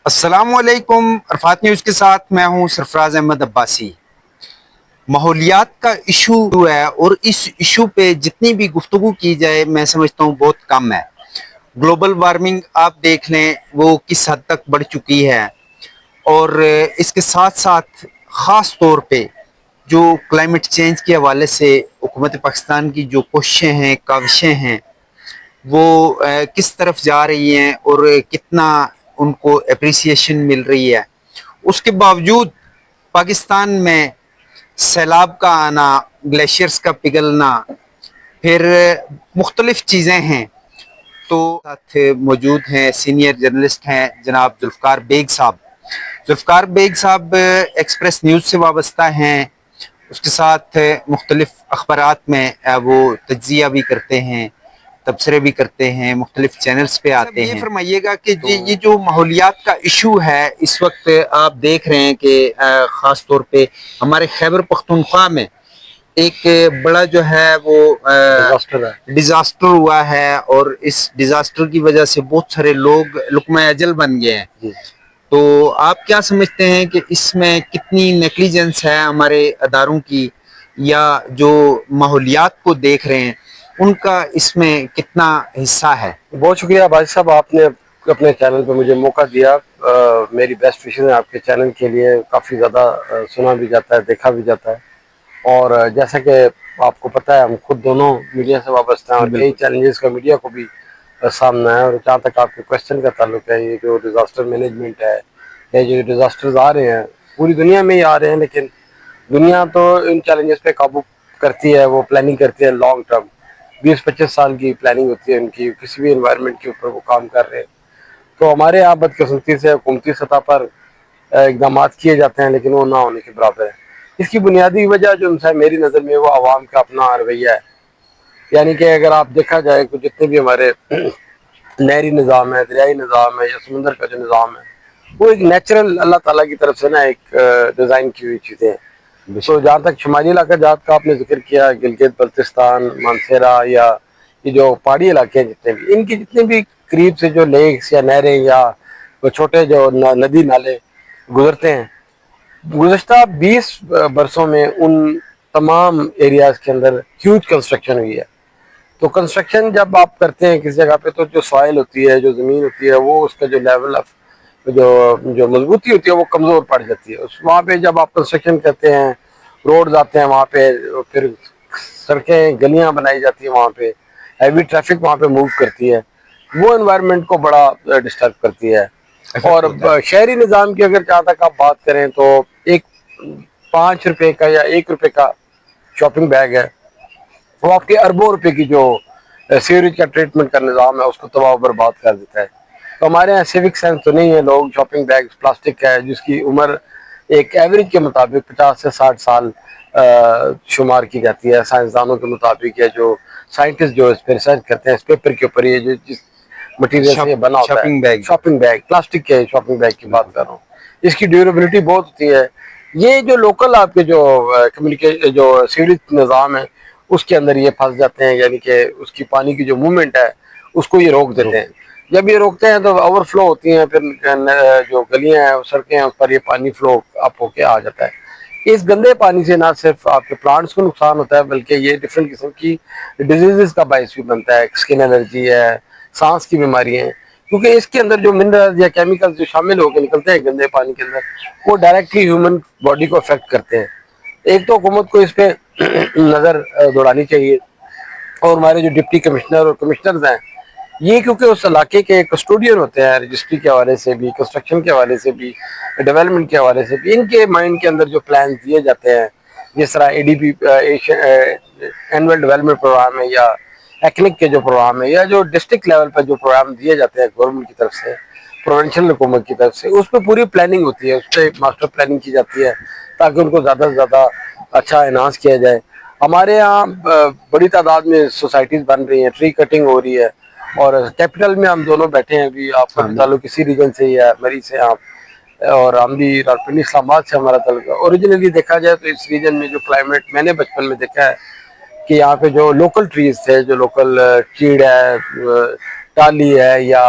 السلام علیکم، عرفات نیوز کے ساتھ میں ہوں سرفراز احمد عباسی۔ ماحولیات کا ایشو ہے اور اس ایشو پہ جتنی بھی گفتگو کی جائے میں سمجھتا ہوں بہت کم ہے۔ گلوبل وارمنگ آپ دیکھ لیں وہ کس حد تک بڑھ چکی ہے، اور اس کے ساتھ ساتھ خاص طور پہ جو کلائمیٹ چینج کے حوالے سے حکومت پاکستان کی جو کوششیں ہیں، کاوشیں ہیں، وہ کس طرف جا رہی ہیں اور کتنا ان کو اپریسیشن مل رہی ہے۔ اس کے باوجود پاکستان میں سیلاب کا آنا، گلیشیئرز کا پگھلنا، پھر مختلف چیزیں ہیں۔ تو ساتھ موجود ہیں سینئر جرنلسٹ ہیں جناب ذوالفقار بیگ صاحب۔ ذوالفقار بیگ صاحب ایکسپریس نیوز سے وابستہ ہیں، اس کے ساتھ مختلف اخبارات میں وہ تجزیہ بھی کرتے ہیں، تبصرے بھی کرتے ہیں، مختلف چینلز پہ آتے ہیں۔ یہ فرمائیے گا کہ یہ جو ماحولیات کا ایشو ہے اس وقت آپ دیکھ رہے ہیں کہ خاص طور پہ ہمارے خیبر پختونخوا میں ایک بڑا جو ہے وہ ڈیزاسٹر ہوا ہے، اور اس ڈیزاسٹر کی وجہ سے بہت سارے لوگ لقمہ اجل بن گئے ہیں۔ تو آپ کیا سمجھتے ہیں کہ اس میں کتنی نیگلیجنس ہے ہمارے اداروں کی، یا جو ماحولیات کو دیکھ رہے ہیں ان کا اس میں کتنا حصہ ہے؟ بہت شکریہ بھائی صاحب، آپ نے اپنے چینل پہ مجھے موقع دیا۔ میری بیسٹ وشز ہیں آپ کے چینل کے لیے، کافی زیادہ سنا بھی جاتا ہے، دیکھا بھی جاتا ہے، اور جیسا کہ آپ کو پتہ ہے ہم خود دونوں میڈیا سے وابستہ ہیں اور کئی چیلنجز کا میڈیا کو بھی سامنا ہے۔ اور جہاں تک آپ کے کوشچن کا تعلق ہے، یہ جو ڈیزاسٹر مینجمنٹ ہے، یہ جو ڈیزاسٹرز آ رہے ہیں پوری دنیا میں ہی آ رہے ہیں، لیکن دنیا تو ان چیلنجز پہ قابو کرتی ہے، وہ پلاننگ کرتی ہے لانگ ٹرم، 20-25 سال کی پلاننگ ہوتی ہے ان کی، کسی بھی انوائرمنٹ کے اوپر وہ کام کر رہے ہیں۔ تو ہمارے یہاں بدقسمتی سے حکومتی سطح پر اقدامات کیے جاتے ہیں، لیکن وہ نہ ہونے کے برابر ہے۔ اس کی بنیادی وجہ جو میری نظر میں وہ عوام کا اپنا رویہ ہے۔ یعنی کہ اگر آپ دیکھا جائے کہ جتنے بھی ہمارے نہری نظام ہے، دریائی نظام ہے، یا سمندر کا جو نظام ہے، وہ ایک نیچرل اللہ تعالیٰ کی طرف سے نا ایک ڈیزائن کی ہوئی چیزیں ہیں۔ تو جہاں تک شمالی علاقہ جات کا آپ نے ذکر کیا، گلگت بلتستان، مانسیرا، یا یہ جو پہاڑی علاقے ہیں جتنے بھی، ان کی جتنے بھی قریب سے جو لیکس یا نہریں یا وہ چھوٹے جو ندی نالے گزرتے ہیں، گزشتہ 20 برسوں میں ان تمام ایریاز کے اندر ہیوج کنسٹرکشن ہوئی ہے۔ تو کنسٹرکشن جب آپ کرتے ہیں کسی جگہ پہ، تو جو سوائل ہوتی ہے، جو زمین ہوتی ہے، وہ اس کا جو لیول آف جو مضبوطی ہوتی ہے وہ کمزور پڑ جاتی ہے۔ وہاں پہ جب آپ کنسٹرکشن کرتے ہیں، روڈز آتے ہیں وہاں پہ، پھر سڑکیں گلیاں بنائی جاتی ہیں وہاں پہ، ہیوی ٹریفک وہاں پہ موو کرتی ہے، وہ انوائرمنٹ کو بڑا ڈسٹرب کرتی ہے۔ اور شہری نظام کی اگر جہاں تک آپ بات کریں تو ایک 5 روپے کا یا 1 روپے کا شاپنگ بیگ ہے، وہ آپ کے اربوں روپے کی جو سیوریج کا ٹریٹمنٹ کا نظام ہے اس کو تباہ و برباد کر دیتا ہے۔ تو ہمارے یہاں سیوک سینس تو نہیں ہے، لوگ شاپنگ بیگ پلاسٹک کا ہے جس کی عمر ایک ایوریج کے مطابق 50 سے 60 سال شمار کی جاتی ہے سائنسدانوں کے مطابق، یا جو سائنٹسٹ جو اس پہ ریسرچ کرتے ہیں اس پیپر کے اوپر، یہ جو جس مٹیریل سے یہ بنا ہوتا ہے، شاپنگ بیگ، پلاسٹک کے شاپنگ بیگ کی بات کر رہا ہوں، اس کی ڈیوریبلٹی بہت ہوتی ہے۔ یہ جو لوکل آپ کے جو کمیونیکیشن جو سیوریج نظام ہے اس کے اندر یہ پھنس جاتے ہیں، یعنی کہ اس کی پانی کی جو موومنٹ ہے اس کو یہ روک دیتے ہیں۔ جب یہ روکتے ہیں تو اوور فلو ہوتی ہیں، پھر جو گلیاں ہیں سڑکیں ہیں اس پر یہ پانی فلو اپ ہو کے آ جاتا ہے۔ اس گندے پانی سے نہ صرف آپ کے پلانٹس کو نقصان ہوتا ہے، بلکہ یہ ڈفرینٹ قسم کی ڈیزیزز کا باعث بھی بنتا ہے، اسکن الرجی ہے، سانس کی بیماریاں ہیں، کیونکہ اس کے اندر جو منرلز یا کیمیکلز جو شامل ہو کے نکلتے ہیں گندے پانی کے اندر، وہ ڈائریکٹلی ہیومن باڈی کو افیکٹ کرتے ہیں۔ ایک تو حکومت کو اس پہ نظر دوڑانی چاہیے، اور ہمارے جو ڈپٹی کمشنر اور کمشنرز ہیں یہ کیونکہ اس علاقے کے کسٹوڈین ہوتے ہیں، رجسٹری کے حوالے سے بھی، کنسٹرکشن کے حوالے سے بھی، ڈیولپمنٹ کے حوالے سے بھی، ان کے مائنڈ کے اندر جو پلانز دیے جاتے ہیں، جس طرح A D P annual development programme ہے، یا ایکنک کے جو پروگرام ہے، یا جو ڈسٹرکٹ لیول پر جو پروگرام دیے جاتے ہیں گورنمنٹ کی طرف سے، پروونشل حکومت کی طرف سے، اس پہ پوری پلاننگ ہوتی ہے، اس پہ ماسٹر پلاننگ کی جاتی ہے تاکہ ان کو زیادہ سے زیادہ اچھا انہانس کیا جائے۔ ہمارے یہاں بڑی تعداد میں سوسائٹیز بن رہی ہیں، ٹری کٹنگ ہو رہی ہے، اور کیپٹل میں ہم دونوں بیٹھے ہیں ابھی، آپ کا تعلق اسی ریجن سے ہی ہے، مری سے آپ، اور ہم بھی راولپنڈی اسلام آباد سے ہمارا تعلق ہے۔ اوریجنلی دیکھا جائے تو اس ریجن میں جو کلائمیٹ میں نے بچپن میں دیکھا ہے کہ یہاں پہ جو لوکل ٹریز تھے، جو لوکل چیڑ ہے، ٹالی ہے، یا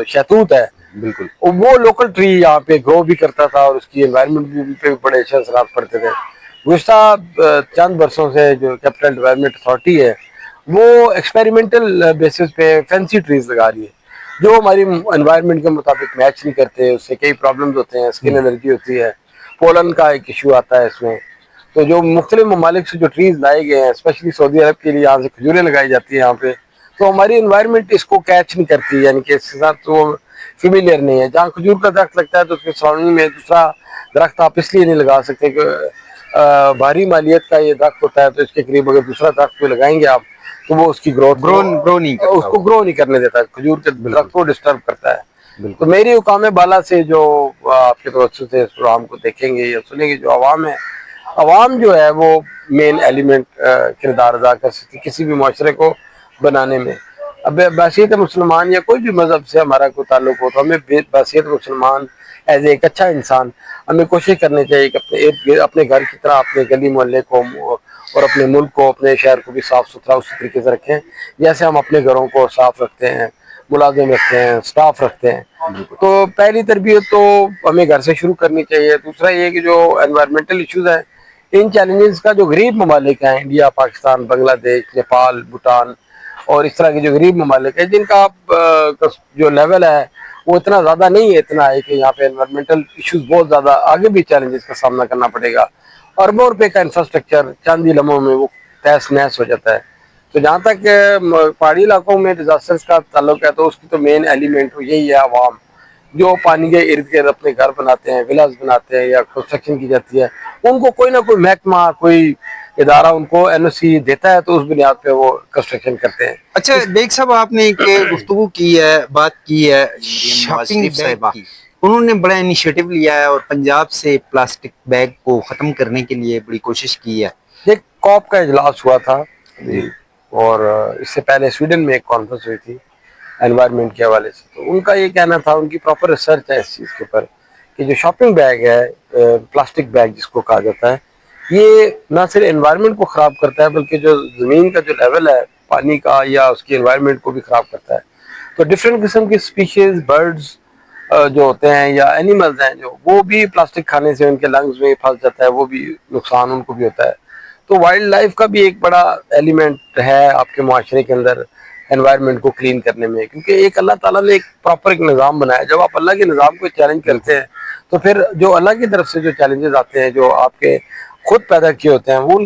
شہتوت ہے، بالکل وہ لوکل ٹری یہاں پہ گرو بھی کرتا تھا اور اس کی انوائرمنٹ پہ بھی بڑے اچھے اثرات پڑتے تھے. گزشتہ چند برسوں سے جو کیپٹل ڈیولپمنٹ اتھارٹی ہے وہ ایکسپیریمنٹل بیسس پہ فینسی ٹریز لگا رہی ہے جو ہماری انوائرمنٹ کے مطابق میچ نہیں کرتے. اس سے کئی پرابلمز ہوتے ہیں, اسکن الرجی ہوتی ہے, پولن کا ایک ایشو آتا ہے اس میں. تو جو مختلف ممالک سے جو ٹریز لائے گئے ہیں اسپیشلی سعودی عرب کے لیے یہاں سے کھجوریں لگائی جاتی ہیں یہاں پہ, تو ہماری انوائرمنٹ اس کو کیچ نہیں کرتی, یعنی کہ اس کے ساتھ تو فیملیئر نہیں ہے. جہاں کھجور کا درخت لگتا ہے تو اس کے سراؤنڈنگ میں دوسرا درخت آپ اس لیے نہیں لگا سکتے کہ بھاری مالیت کا یہ درخت ہوتا ہے, تو اس کے قریب اگر دوسرا درخت کوئی لگائیں گے آپ تو وہ اس کی گروتھ گرو نہیں کرتا, اس کو گرو نہیں کرنے دیتا, کھجور کے درخت کو ڈسٹرب کرتا ہے. بالکل. تو میری حکام بالا سے جو آپ کے توسط سے اس پروگرام کو دیکھیں گے یا سنیں گے, جو عوام ہے, عوام جو ہے وہ مین ایلیمنٹ کردار ادا کر سکتی کسی بھی معاشرے کو بنانے میں. اب بحیثیت مسلمان یا کوئی بھی مذہب سے ہمارا کوئی تعلق ہو تو ہمیں بحیثیت مسلمان ایز ایک اچھا انسان ہمیں کوشش کرنی چاہیے کہ اپنے ارد گرد اپنے گھر کی طرح اپنے گلی محلے کو اور اپنے ملک کو, اپنے شہر کو بھی صاف ستھرا اسی طریقے سے رکھیں جیسے ہم اپنے گھروں کو صاف رکھتے ہیں, ملازم رکھتے ہیں, اسٹاف رکھتے ہیں. تو پہلی تربیت تو ہمیں گھر سے شروع کرنی چاہیے. دوسرا یہ کہ جو انوائرمنٹل ایشوز ہیں ان چیلنجز کا جو غریب ممالک ہیں انڈیا, پاکستان, بنگلہ دیش, نیپال, بھوٹان اور اس طرح کے جو غریب ممالک ہیں جن کا جو لیول ہے وہ اتنا زیادہ نہیں ہے, اتنا ہے کہ یہاں پہ انوائرمنٹل ایشوز بہت زیادہ آگے بھی چیلنجز کا سامنا کرنا پڑے گا. اربوں روپے کا انفراسٹرکچر چند ہی لمحوں میں وہ تہس نہس ہو جاتا ہے. تو جہاں تک پہاڑی علاقوں میں ڈیزاسٹرز کا تعلق ہے تو اس کی تو مین ایلیمنٹ یہی ہے عوام, جو پانی کے ارد گرد اپنے گھر بناتے ہیں, ولاز بناتے ہیں یا کنسٹرکشن کی جاتی ہے. ان کو کوئی نہ کوئی محکمہ, کوئی ادارہ ان کو این او سی دیتا ہے تو اس بنیاد پہ وہ کنسٹرکشن کرتے ہیں. اچھا بیگ صاحب, آپ نے ایک گفتگو کی ہے, بات کی ہے شاپنگ بیگ کی, انہوں نے بڑا انیشیٹو لیا ہے اور پنجاب سے پلاسٹک بیگ کو ختم کرنے کے لیے بڑی کوشش کی ہے. ایک کاپ کا اجلاس ہوا تھا اور اس سے پہلے سویڈن میں ایک کانفرنس ہوئی تھی انوائرمنٹ کے حوالے سے. تو ان کا یہ کہنا تھا, ان کی پراپر ریسرچ ہے اس چیز کے اوپر, کہ جو شاپنگ بیگ ہے, پلاسٹک بیگ جس کو کہا جاتا ہے, یہ نہ صرف انوائرمنٹ کو خراب کرتا ہے بلکہ جو زمین کا جو لیول ہے پانی کا یا اس کی انوائرمنٹ کو بھی خراب کرتا ہے. تو ڈفرینٹ قسم کی اسپیشیز, برڈز جو ہوتے ہیں یا اینیملز ہیں جو, وہ بھی پلاسٹک کھانے سے ان کے لنگز میں پھنس جاتا ہے, وہ بھی نقصان ان کو بھی ہوتا ہے. تو وائلڈ لائف کا بھی ایک بڑا ایلیمنٹ ہے آپ کے معاشرے کے اندر انوائرمنٹ کو کلین کرنے میں, کیونکہ ایک اللہ تعالیٰ نے ایک پراپر ایک نظام بنایا. جب آپ اللہ کے نظام کو چیلنج کرتے ہیں تو پھر جو اللہ کی طرف سے جو چیلنجز آتے ہیں جو آپ کے خود پیدا کیے ہوتے ہیں, وہ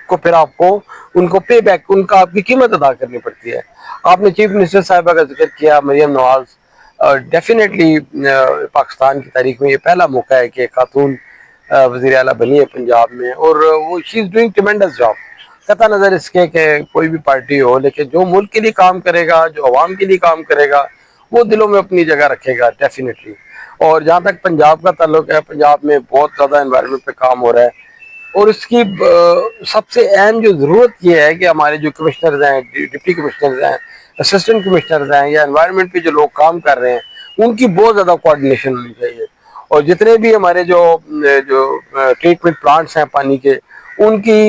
کو پھر آپ کو ان کو پے بیک, ان کا آپ کی قیمت ادا کرنی پڑتی ہے. آپ نے چیف منسٹر صاحبہ کا ذکر کیا, مریم نواز, ڈیفینیٹلی پاکستان کی تاریخ میں یہ پہلا موقع ہے کہ خاتون وزیر اعلیٰ بنی ہے پنجاب میں, اور وہ شی از ڈوئنگ ٹریمنڈس جاب. قطع نظر اس کے کہ کوئی بھی پارٹی ہو, لیکن جو ملک کے لیے کام کرے گا, جو عوام کے لیے کام کرے گا, وہ دلوں میں اپنی جگہ رکھے گا ڈیفینیٹلی. اور جہاں تک پنجاب کا تعلق ہے, پنجاب میں بہت زیادہ انوائرمنٹ پہ کام ہو رہا ہے, اور اس کی سب سے اہم جو ضرورت یہ ہے کہ ہمارے جو کمشنرز ہیں, ڈپٹی کمشنرز ہیں, اسسٹنٹ کمشنرز ہیں, یا انوائرمنٹ پہ جو لوگ کام کر رہے ہیں ان کی بہت زیادہ کوآرڈینیشن ہونی چاہیے. اور جتنے بھی ہمارے جو ٹریٹمنٹ پلانٹس ہیں پانی کے, ان کی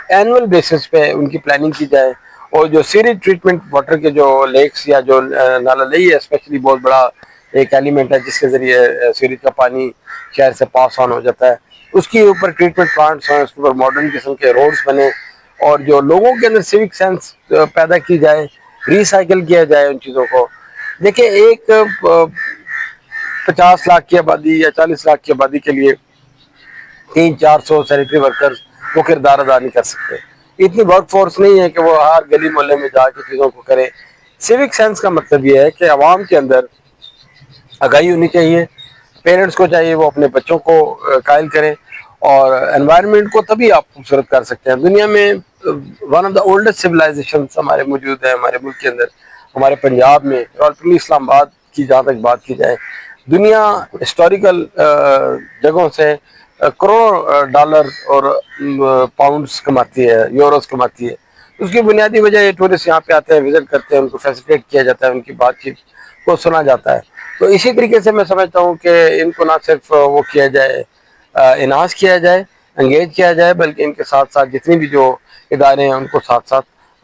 اینول بیسس پہ ان کی پلاننگ کی جائے. اور جو سیریج ٹریٹمنٹ واٹر کے جو لیکس یا جو نالا لئی ہے اسپیشلی بہت بڑا ایک ایلیمنٹ ہے جس کے ذریعے سیریج کا پانی شہر سے پاس آن ہو جاتا ہے, اس کے اوپر ٹریٹمنٹ پلانٹس ہیں, اس کے اوپر ماڈرن قسم کے روڈز بنے, اور جو لوگوں کے اندر سیوک سینس پیدا کی جائے, ریسائیکل کیا جائے ان چیزوں کو. دیکھیں, ایک 50 لاکھ کی آبادی یا 40 لاکھ کی آبادی کے لیے 300-400 سینیٹری ورکرز وہ کردار ادا نہیں کر سکتے. اتنی ورک فورس نہیں ہے کہ وہ ہر گلی محلے میں جا کے چیزوں کو کرے. سیوک سینس کا مطلب یہ ہے کہ عوام کے اندر آگاہی ہونی چاہیے, پیرنٹس کو چاہیے وہ اپنے بچوں کو قائل کریں, اور انوائرمنٹ کو تبھی آپ خوبصورت کر سکتے ہیں. دنیا میں one of the oldest civilisations ہمارے موجود ہیں ہمارے ملک کے اندر, ہمارے پنجاب میں, اور اسلام آباد کی جہاں تک بات کی جائے, دنیا ہسٹوریکل جگہوں سے کروڑوں ڈالر اور پاؤنڈز کماتی ہے, یوروز کماتی ہے. اس کی بنیادی وجہ یہ ٹورسٹ یہاں پہ آتے ہیں, وزٹ کرتے ہیں, ان کو فیسیلیٹ کیا جاتا ہے, ان کی بات چیت کو سنا جاتا ہے. تو اسی طریقے سے میں سمجھتا ہوں کہ ان کو نہ صرف وہ کیا جائے, انہانس کیا جائے, انگیج کیا جائے, بلکہ ان کے ساتھ ساتھ جتنی بھی جو ادارے ہیں ان کو ساتھ ساتھ